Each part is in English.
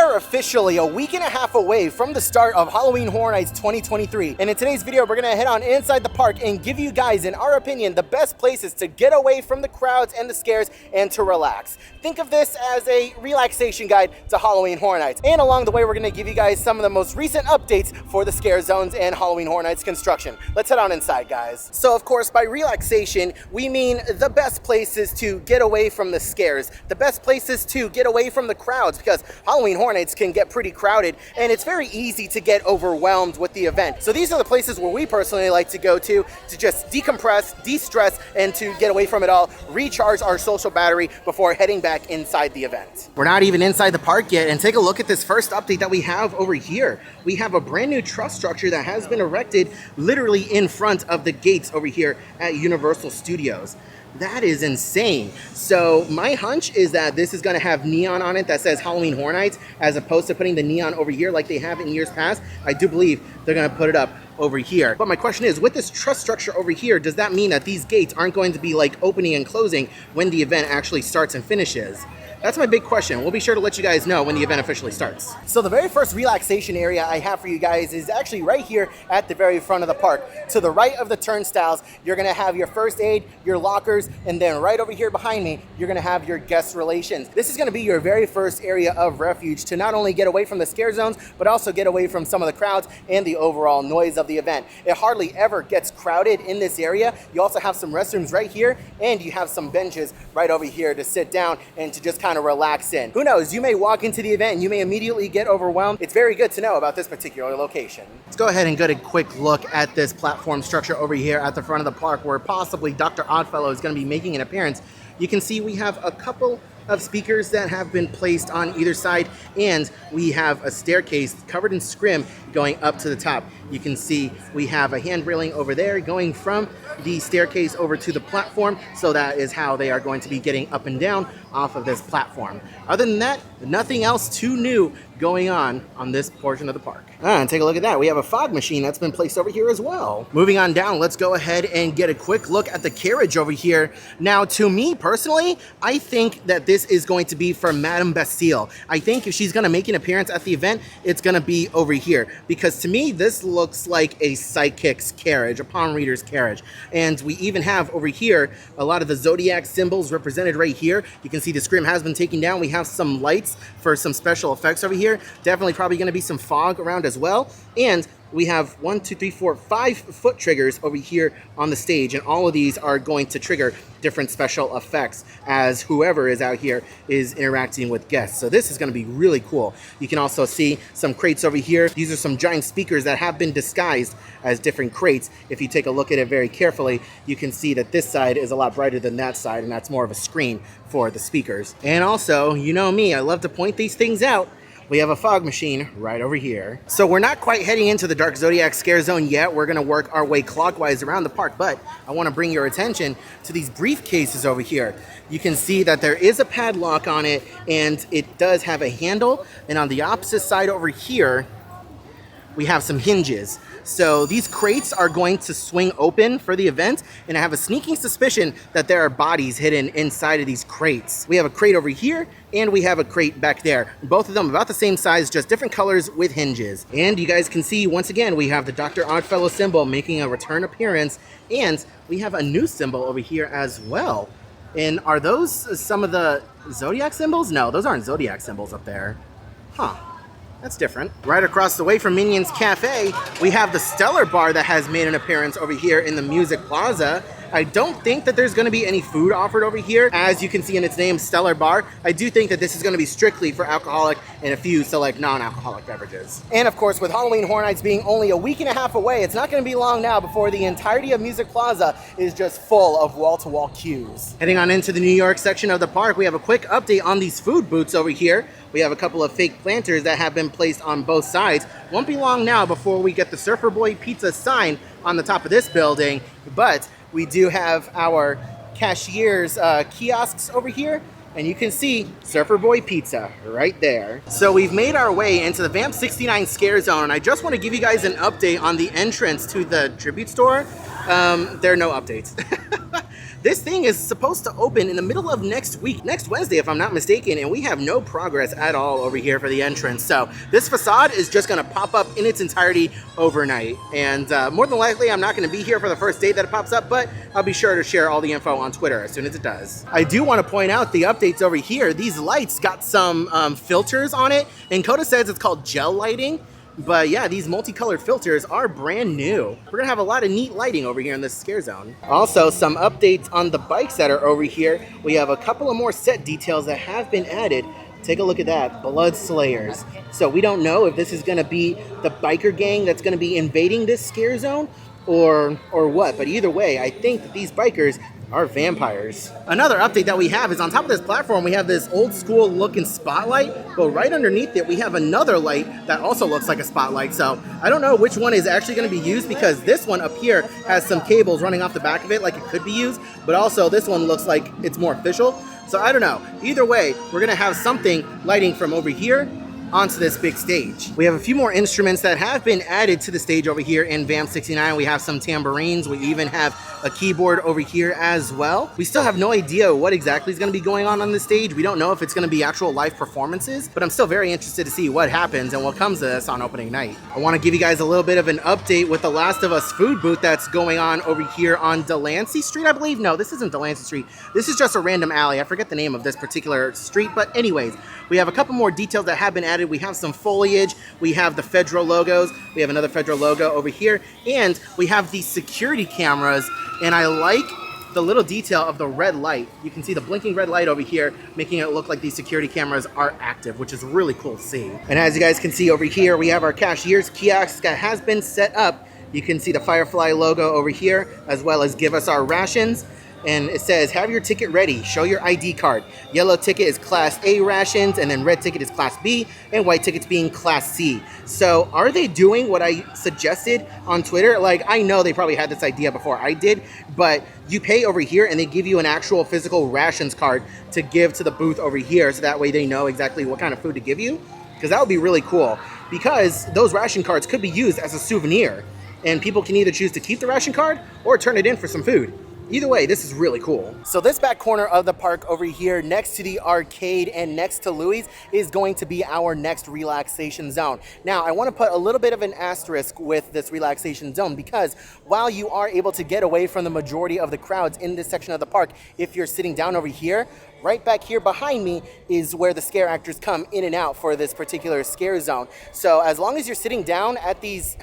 are officially a week and a half away from the start of Halloween Horror Nights 2023. And in today's video, we're gonna head on inside the park and give you guys, in our opinion, the best places to get away from the crowds and the scares and to relax. Think of this as a relaxation guide to Halloween Horror Nights. And along the way, we're gonna give you guys some of the most recent updates for the scare zones and Halloween Horror Nights construction. Let's head on inside, guys. So of course, by relaxation, we mean the best places to get away from the scares, the best places to get away from the crowds, because Halloween Horror Nights can get pretty crowded and it's very easy to get overwhelmed with the event. So these are the places where we personally like to go to just decompress, de-stress, and to get away from it all, recharge our social battery before heading back inside the event. We're not even inside the park yet, and take a look at this first update that we have over here. We have a brand new truss structure that has been erected literally in front of the gates over here at Universal Studios. That is insane. So my hunch is that this is going to have neon on it that says Halloween Horror Nights, as opposed to putting the neon over here like they have in years past. I do believe they're going to put it up over here. But my question is, with this truss structure over here, does that mean that these gates aren't going to be like opening and closing when the event actually starts and finishes? That's my big question. We'll be sure to let you guys know when the event officially starts. So the very first relaxation area I have for you guys is actually right here at the very front of the park. To the right of the turnstiles, you're gonna have your first aid, your lockers, and then right over here behind me, you're gonna have your guest relations. This is gonna be your very first area of refuge to not only get away from the scare zones, but also get away from some of the crowds and the overall noise of the event. It hardly ever gets crowded in this area. You also have some restrooms right here, and you have some benches right over here to sit down and to just kind of relax in. Who knows, you may walk into the event and you may immediately get overwhelmed. It's very good to know about this particular location. Let's go ahead and get a quick look at this platform structure over here at the front of the park where possibly Dr. Oddfellow is going to be making an appearance. You can see we have a couple of speakers that have been placed on either side, and we have a staircase covered in scrim going up to the top. You can see we have a hand railing over there going from the staircase over to the platform, so that is how they are going to be getting up and down off of this platform. Other than that, nothing else too new going on this portion of the park. And take a look at that. We have a fog machine that's been placed over here as well. Moving on down, let's go ahead and get a quick look at the carriage over here. Now, to me personally, I think that this is going to be for Madame Bastille. I think if she's going to make an appearance at the event, it's going to be over here, because to me, this looks like a psychic's carriage, a palm reader's carriage. And we even have over here a lot of the Zodiac symbols represented right here. You can see the scrim has been taken down. We have some lights for some special effects over here. Definitely probably going to be some fog around as well. And we have 5 foot triggers over here on the stage, and all of these are going to trigger different special effects as whoever is out here is interacting with guests. So this is going to be really cool. You can also see some crates over here. These are some giant speakers that have been disguised as different crates. If you take a look at it very carefully, you can see that this side is a lot brighter than that side, and that's more of a screen for the speakers. And also, you know me, I love to point these things out. We have a fog machine right over here. So we're not quite heading into the Dark Zodiac scare zone yet. We're gonna work our way clockwise around the park, but I wanna bring your attention to these briefcases over here. You can see that there is a padlock on it, and it does have a handle. And on the opposite side over here, we have some hinges. So these crates are going to swing open for the event, and I have a sneaking suspicion that there are bodies hidden inside of these crates. We have a crate over here, and we have a crate back there. Both of them about the same size, just different colors with hinges. And you guys can see, once again, we have the Dr. Oddfellow symbol making a return appearance, and we have a new symbol over here as well. And are those some of the Zodiac symbols? No, those aren't Zodiac symbols up there. Huh. That's different. Right across the way from Minion's Cafe, we have the Stellar Bar that has made an appearance over here in the Music Plaza. I don't think that there's going to be any food offered over here. As you can see in its name, Stellar Bar, I do think that this is going to be strictly for alcoholic and a few select non-alcoholic beverages. And of course, with Halloween Horror Nights being only a week and a half away, it's not going to be long now before the entirety of Music Plaza is just full of wall-to-wall queues. Heading on into the New York section of the park, we have a quick update on these food booths over here. We have a couple of fake planters that have been placed on both sides. Won't be long now before we get the Surfer Boy Pizza sign on the top of this building, but we do have our cashier's kiosks over here, and you can see Surfer Boy Pizza right there. So we've made our way into the Vamp 69 scare zone, and I just want to give you guys an update on the entrance to the tribute store. There are no updates. This thing is supposed to open in the middle of next week, next Wednesday, if I'm not mistaken, and we have no progress at all over here for the entrance. So this facade is just gonna pop up in its entirety overnight. And more than likely, I'm not gonna be here for the first date that it pops up, but I'll be sure to share all the info on Twitter as soon as it does. I do wanna point out the updates over here. These lights got some filters on it, and Coda says it's called gel lighting. But yeah, these multicolored filters are brand new. We're gonna have a lot of neat lighting over here in this scare zone. Also, some updates on the bikes that are over here. We have a couple of more set details that have been added. Take a look at that, Blood Slayers. So we don't know if this is gonna be the biker gang that's gonna be invading this scare zone or what, but either way, I think that these bikers are vampires. Another update that we have is on top of this platform, we have this old school looking spotlight, but right underneath it, we have another light that also looks like a spotlight. So I don't know which one is actually gonna be used, because this one up here has some cables running off the back of it like it could be used, but also this one looks like it's more official. So I don't know. Either way, we're gonna have something lighting from over here onto this big stage. We have a few more instruments that have been added to the stage over here in Vamp 69. We have some tambourines. We even have a keyboard over here as well. We still have no idea what exactly is going to be going on the stage. We don't know if it's going to be actual live performances, but I'm still very interested to see what happens and what comes to this on opening night. I want to give you guys a little bit of an update with the Last of Us food booth that's going on over here on Delancey Street, I believe. No, this isn't Delancey Street. This is just a random alley. I forget the name of this particular street, but anyways, we have a couple more details that have been added. We have some foliage, we have the Federal logos, we have another Federal logo over here, and we have the security cameras, and I like the little detail of the red light. You can see the blinking red light over here, making it look like these security cameras are active, which is really cool to see. And as you guys can see over here, we have our cashier's kiosk that has been set up. You can see the Firefly logo over here, as well as give us our rations. And it says, have your ticket ready, show your ID card. Yellow ticket is Class A rations, and then red ticket is Class B, and white tickets being Class C. So are they doing what I suggested on Twitter? Like, I know they probably had this idea before I did, but you pay over here and they give you an actual physical rations card to give to the booth over here, so that way they know exactly what kind of food to give you. Because that would be really cool, because those ration cards could be used as a souvenir, and people can either choose to keep the ration card or turn it in for some food. Either way, this is really cool. So this back corner of the park over here next to the arcade and next to Louis is going to be our next relaxation zone. Now, I want to put a little bit of an asterisk with this relaxation zone, because while you are able to get away from the majority of the crowds in this section of the park, if you're sitting down over here, right back here behind me is where the scare actors come in and out for this particular scare zone. So as long as you're sitting down at these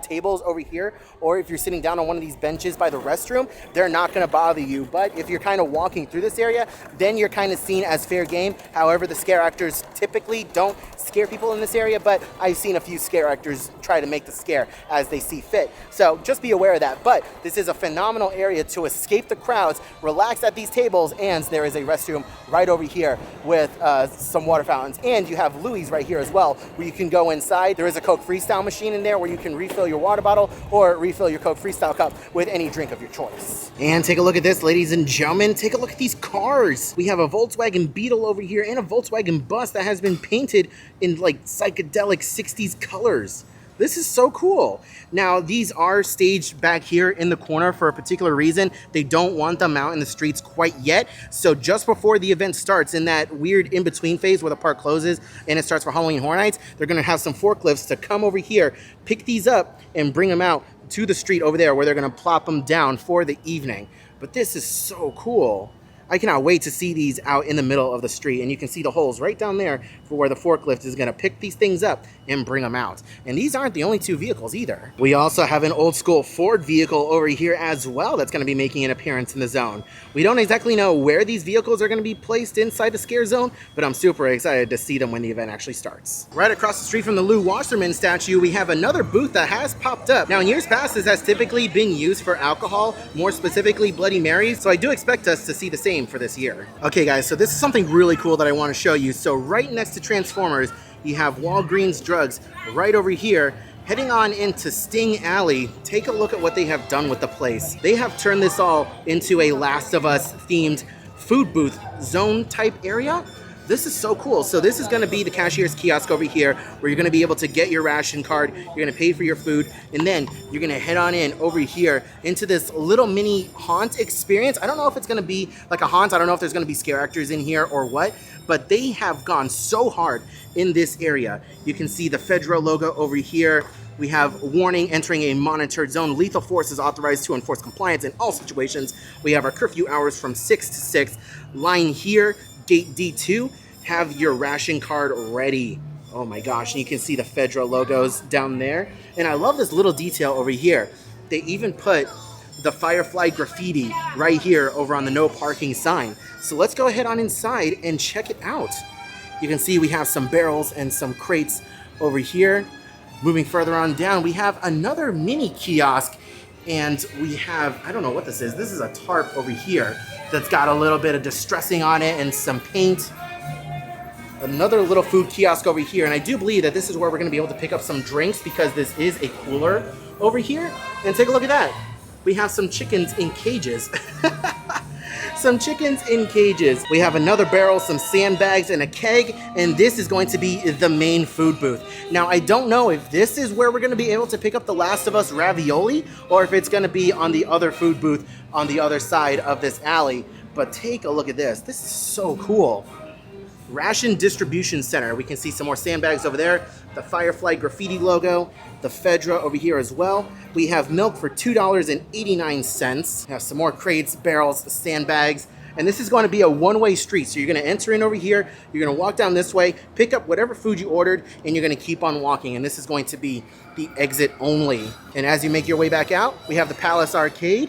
tables over here, or if you're sitting down on one of these benches by the restroom, they're not going to bother you. But if you're kind of walking through this area, then you're kind of seen as fair game. However, the scare actors typically don't scare people in this area, but I've seen a few scare actors try to make the scare as they see fit. So just be aware of that. But this is a phenomenal area to escape the crowds, relax at these tables, and there is a restroom right over here with some water fountains. And you have Louis right here as well, where you can go inside. There is a Coke Freestyle machine in there where you can refill your water bottle or refill your Coke Freestyle cup with any drink of your choice. And take a look at this, ladies and gentlemen. Take a look at these cars. We have a Volkswagen Beetle over here and a Volkswagen Bus that has been painted in like psychedelic 60s colors. This is so cool. Now, these are staged back here in the corner for a particular reason. They don't want them out in the streets quite yet. So just before the event starts, in that weird in-between phase where the park closes and it starts for Halloween Horror Nights, they're gonna have some forklifts to come over here, pick these up, and bring them out to the street over there where they're gonna plop them down for the evening. But this is so cool. I cannot wait to see these out in the middle of the street, and you can see the holes right down there for where the forklift is going to pick these things up and bring them out. And these aren't the only two vehicles either. We also have an old school Ford vehicle over here as well that's going to be making an appearance in the zone. We don't exactly know where these vehicles are going to be placed inside the scare zone, but I'm super excited to see them when the event actually starts. Right across the street from the Lou Wasserman statue, we have another booth that has popped up. Now, in years past, this has typically been used for alcohol, more specifically Bloody Marys, so I do expect us to see the same for this year. Okay guys, so this is something really cool that I want to show you. So right next to Transformers, you have Walgreens Drugs right over here. Heading on into Sting Alley, take a look at what they have done with the place. They have turned this all into a Last of Us themed food booth zone type area. This is so cool. So this is gonna be the cashier's kiosk over here where you're gonna be able to get your ration card, you're gonna pay for your food, and then you're gonna head on in over here into this little mini haunt experience. I don't know if it's gonna be like a haunt, I don't know if there's gonna be scare actors in here or what, but they have gone so hard in this area. You can see the Fedra logo over here. We have warning, entering a monitored zone. Lethal force is authorized to enforce compliance in all situations. We have our curfew hours from 6 to 6. Line here, gate D2, have your ration card ready. Oh my gosh, and you can see the Fedra logos down there. And I love this little detail over here. They even put the Firefly graffiti right here over on the no parking sign. So let's go ahead on inside and check it out. You can see we have some barrels and some crates over here. Moving further on down, we have another mini kiosk, and we have, I don't know what this is. This is a tarp over here that's got a little bit of distressing on it and some paint. Another little food kiosk over here, and I do believe that this is where we're gonna be able to pick up some drinks because this is a cooler over here. And take a look at that. We have some chickens in cages. Some chickens in cages. We have another barrel, some sandbags, and a keg, and this is going to be the main food booth. Now, I don't know if this is where we're gonna be able to pick up the Last of Us ravioli, or if it's gonna be on the other food booth on the other side of this alley, but take a look at this. This is so cool. Ration Distribution Center. We can see some more sandbags over there, the Firefly graffiti logo, the Fedra over here as well. We have milk for $2.89. We have some more crates, barrels, sandbags, and this is going to be a one-way street. So you're going to enter in over here, you're going to walk down this way, pick up whatever food you ordered, and you're going to keep on walking, and this is going to be the exit only. And as you make your way back out, we have the Palace Arcade,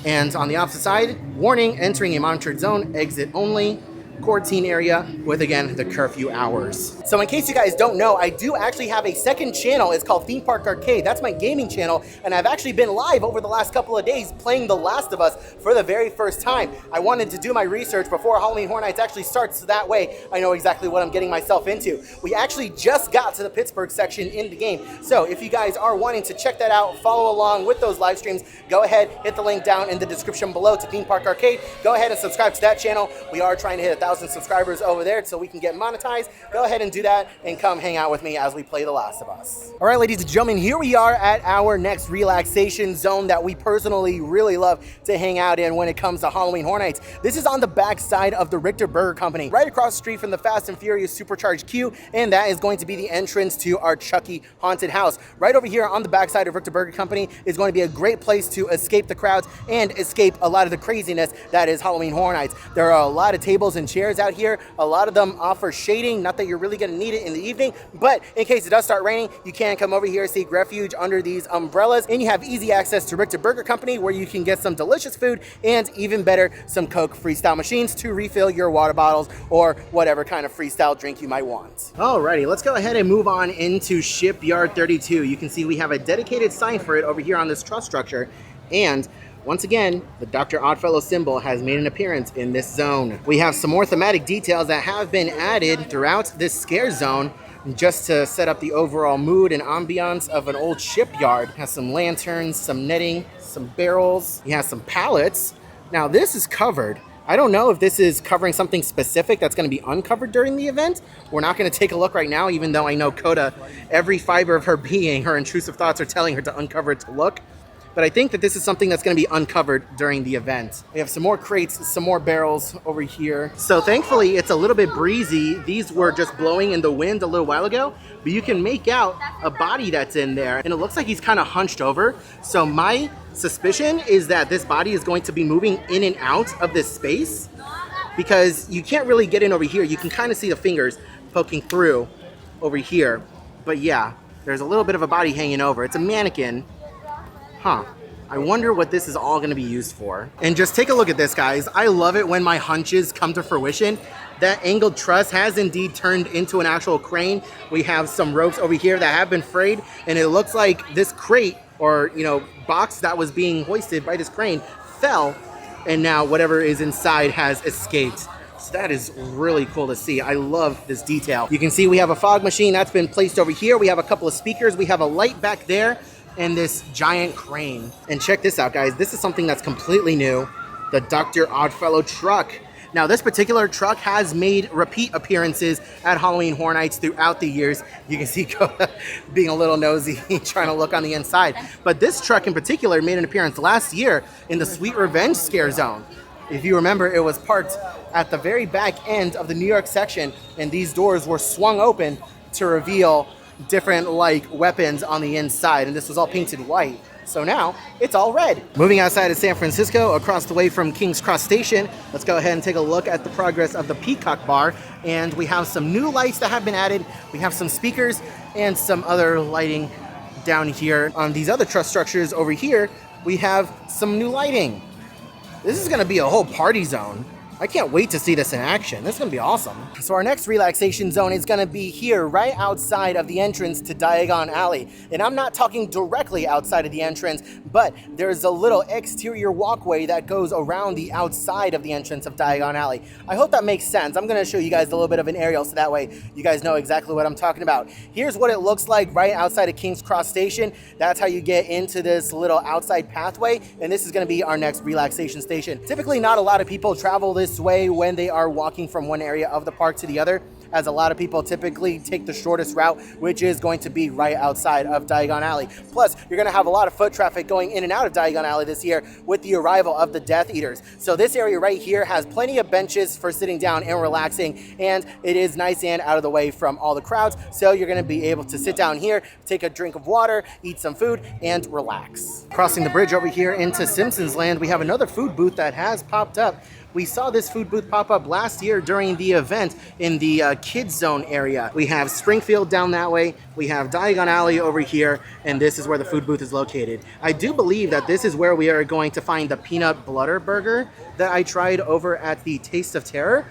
and on the opposite side, warning, entering a monitored zone, exit only. Quarantine area with, again, the curfew hours. So in case you guys don't know, I do actually have a second channel. It's called Theme Park Arcade. That's my gaming channel, and I've actually been live over the last couple of days playing The Last of Us for the very first time. I wanted to do my research before Halloween Horror Nights actually starts, so that way I know exactly what I'm getting myself into. We actually just got to the Pittsburgh section in the game, so if you guys are wanting to check that out, follow along with those live streams, go ahead, hit the link down in the description below to Theme Park Arcade. Go ahead and subscribe to that channel. We are trying to hit 1,000 subscribers over there so we can get monetized. Go ahead and do that and come hang out with me as we play The Last of Us. All right, ladies and gentlemen, here we are at our next relaxation zone that we personally really love to hang out in when it comes to Halloween Horror Nights. This is on the back side of the Richter Burger Company, right across the street from the Fast and Furious Supercharged Q, and that is going to be the entrance to our Chucky haunted house. Right over here on the back side of Richter Burger Company is going to be a great place to escape the crowds and escape a lot of the craziness that is Halloween Horror Nights. There are a lot of tables and chairs out here. A lot of them offer shading, not that you're really gonna need it in the evening, but in case it does start raining, you can come over here, seek refuge under these umbrellas, and you have easy access to Richter Burger Company where you can get some delicious food and, even better, some Coke freestyle machines to refill your water bottles or whatever kind of freestyle drink you might want. Alrighty, let's go ahead and move on into Shipyard 32. You can see we have a dedicated sign for it over here on this truss structure, and once again, the Dr. Oddfellow symbol has made an appearance in this zone. We have some more thematic details that have been added throughout this scare zone just to set up the overall mood and ambiance of an old shipyard. It has some lanterns, some netting, some barrels. It has some pallets. Now this is covered. I don't know if this is covering something specific that's going to be uncovered during the event. We're not going to take a look right now, even though I know Coda, every fiber of her being, her intrusive thoughts are telling her to uncover it to look. But I think that this is something that's going to be uncovered during the event. We have some more crates, some more barrels over here. So thankfully, it's a little bit breezy. These were just blowing in the wind a little while ago, but you can make out a body that's in there, and it looks like he's kind of hunched over. So my suspicion is that this body is going to be moving in and out of this space because you can't really get in over here. You can kind of see the fingers poking through over here. But yeah, there's a little bit of a body hanging over. It's a mannequin. Huh. I wonder what this is all going to be used for. And just take a look at this, guys. I love it when my hunches come to fruition. That angled truss has indeed turned into an actual crane. We have some ropes over here that have been frayed, and it looks like this crate or, box that was being hoisted by this crane fell, and now whatever is inside has escaped. So that is really cool to see. I love this detail. You can see we have a fog machine that's been placed over here. We have a couple of speakers. We have a light back there, and this giant crane. And check this out, guys. This is something that's completely new. The Dr. Oddfellow truck. Now, this particular truck has made repeat appearances at Halloween Horror Nights throughout the years. You can see Coda being a little nosy, trying to look on the inside. But this truck in particular made an appearance last year in the Sweet Revenge Scare Zone. If you remember, it was parked at the very back end of the New York section, and these doors were swung open to reveal different weapons on the inside, and this was all painted white. So now it's all red. Moving outside of San Francisco, across the way from King's Cross Station, let's go ahead and take a look at the progress of the Peacock Bar. And we have some new lights that have been added. We have some speakers and some other lighting down here. On these other truss structures over here, we have some new lighting. This is gonna be a whole party zone. I can't wait to see this in action. This is gonna be awesome. So our next relaxation zone is gonna be here right outside of the entrance to Diagon Alley. And I'm not talking directly outside of the entrance, but there's a little exterior walkway that goes around the outside of the entrance of Diagon Alley. I hope that makes sense. I'm gonna show you guys a little bit of an aerial so that way you guys know exactly what I'm talking about. Here's what it looks like right outside of King's Cross Station. That's how you get into this little outside pathway. And this is gonna be our next relaxation station. Typically, not a lot of people travel this way when they are walking from one area of the park to the other, as a lot of people typically take the shortest route, which is going to be right outside of Diagon Alley. Plus, you're going to have a lot of foot traffic going in and out of Diagon Alley this year with the arrival of the Death Eaters. So this area right here has plenty of benches for sitting down and relaxing, and it is nice and out of the way from all the crowds. So you're going to be able to sit down here, take a drink of water, eat some food, and relax. Crossing the bridge over here into Simpsons Land, we have another food booth that has popped up. We saw this food booth pop up last year during the event in the kids zone area. We have Springfield down that way, we have Diagon Alley over here, and this is where the food booth is located. I do believe that this is where we are going to find the peanut butter burger that I tried over at the Taste of Terror.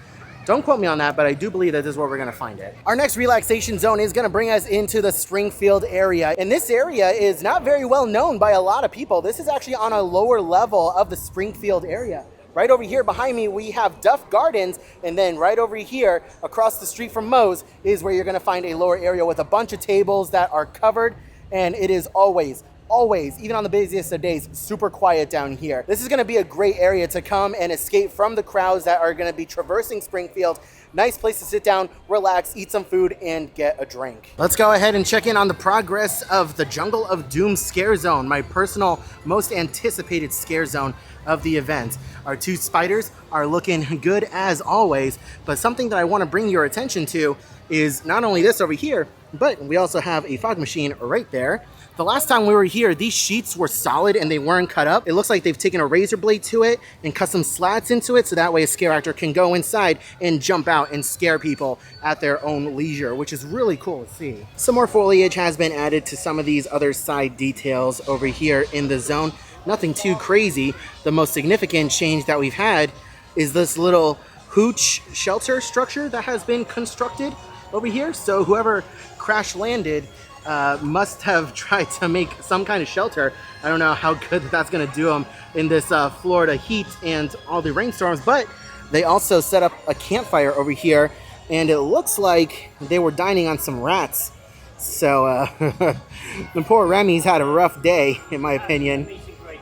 Don't quote me on that, but I do believe that this is where we're gonna find it. Our next relaxation zone is gonna bring us into the Springfield area. And this area is not very well known by a lot of people. This is actually on a lower level of the Springfield area. Right over here behind me, we have Duff Gardens, and then right over here, across the street from Moe's, is where you're gonna find a lower area with a bunch of tables that are covered, and it is always, even on the busiest of days, super quiet down here. This is gonna be a great area to come and escape from the crowds that are gonna be traversing Springfield. Nice place to sit down, relax, eat some food, and get a drink. Let's go ahead and check in on the progress of the Jungle of Doom Scare Zone, my personal most anticipated scare zone of the event. Our two spiders are looking good as always, but something that I want to bring your attention to is not only this over here, but we also have a fog machine right there. The last time we were here, these sheets were solid and they weren't cut up. It looks like they've taken a razor blade to it and cut some slats into it, so that way a scare actor can go inside and jump out and scare people at their own leisure, which is really cool to see. Some more foliage has been added to some of these other side details over here in the zone. Nothing too crazy. The most significant change that we've had is this little hooch shelter structure that has been constructed over here. So whoever crash landed must have tried to make some kind of shelter. I don't know how good that's gonna do them in this Florida heat and all the rainstorms, but they also set up a campfire over here, and it looks like they were dining on some rats. So the poor Remy's had a rough day, in my opinion.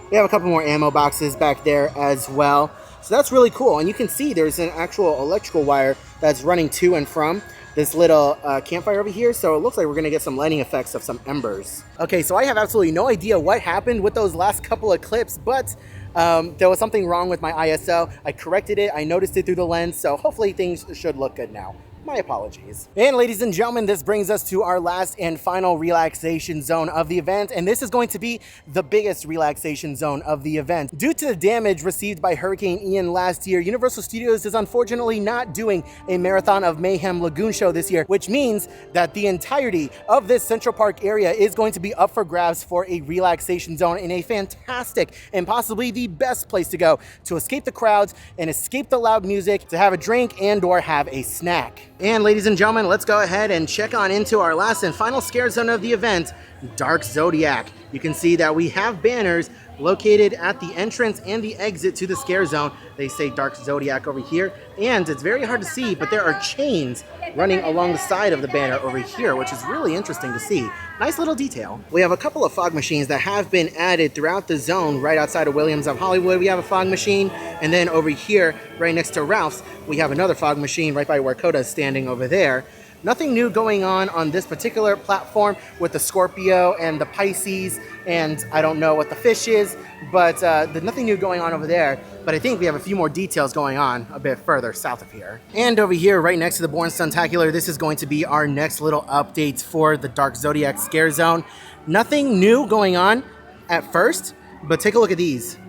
We have a couple more ammo boxes back there as well. So that's really cool. And you can see there's an actual electrical wire that's running to and from this little campfire over here. So it looks like we're gonna get some lighting effects of some embers. Okay, so I have absolutely no idea what happened with those last couple of clips, but there was something wrong with my ISO. I corrected it, I noticed it through the lens, so hopefully things should look good now. My apologies. And ladies and gentlemen, this brings us to our last and final relaxation zone of the event, and this is going to be the biggest relaxation zone of the event. Due to the damage received by Hurricane Ian last year, Universal Studios is unfortunately not doing a Marathon of Mayhem Lagoon show this year, which means that the entirety of this Central Park area is going to be up for grabs for a relaxation zone in a fantastic and possibly the best place to go to escape the crowds and escape the loud music, to have a drink and or have a snack. And ladies and gentlemen, let's go ahead and check on into our last and final scare zone of the event, Dark Zodiac. You can see that we have banners located at the entrance and the exit to the scare zone. They say Dark Zodiac over here, and it's very hard to see, but there are chains running along the side of the banner over here, which is really interesting to see. Nice little detail. We have a couple of fog machines that have been added throughout the zone right outside of Williams of Hollywood. We have a fog machine, and then over here, right next to Ralph's, we have another fog machine right by where Coda's standing over there. Nothing new going on this particular platform with the Scorpio and the Pisces, and I don't know what the fish is, but there's nothing new going on over there. But I think we have a few more details going on a bit further south of here. And over here, right next to the Born Stuntacular, this is going to be our next little updates for the Dark Zodiac Scare Zone. Nothing new going on at first, but take a look at these.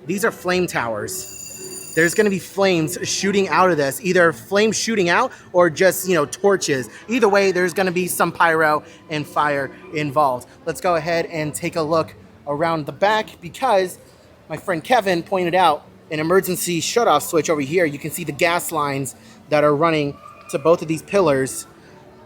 These are flame towers. There's going to be flames shooting out of this, either flames shooting out or just, torches. Either way, there's going to be some pyro and fire involved. Let's go ahead and take a look around the back because my friend Kevin pointed out an emergency shutoff switch over here. You can see the gas lines that are running to both of these pillars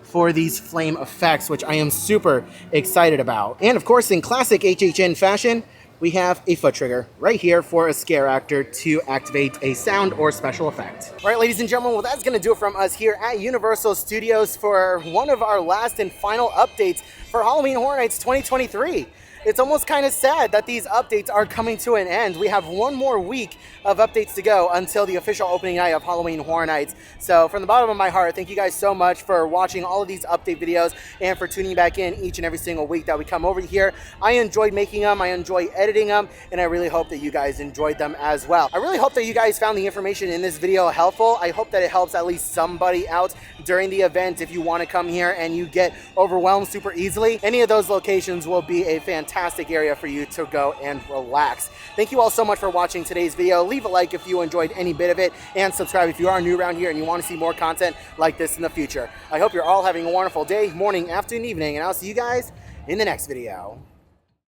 for these flame effects, which I am super excited about. And of course, in classic HHN fashion, we have a foot trigger right here for a scare actor to activate a sound or special effect. All right, ladies and gentlemen, well, that's going to do it from us here at Universal Studios for one of our last and final updates for Halloween Horror Nights 2023. It's almost kind of sad that these updates are coming to an end. We have one more week of updates to go until the official opening night of Halloween Horror Nights. So from the bottom of my heart, thank you guys so much for watching all of these update videos and for tuning back in each and every single week that we come over here. I enjoyed making them, I enjoy editing them, and I really hope that you guys enjoyed them as well. I really hope that you guys found the information in this video helpful. I hope that it helps at least somebody out during the event if you want to come here and you get overwhelmed super easily. Any of those locations will be a fantastic area for you to go and relax. Thank you all so much for watching today's video. Leave a like if you enjoyed any bit of it, and subscribe if you are new around here and you want to see more content like this in the future. I hope you're all having a wonderful day, morning, afternoon, evening, and I'll see you guys in the next video.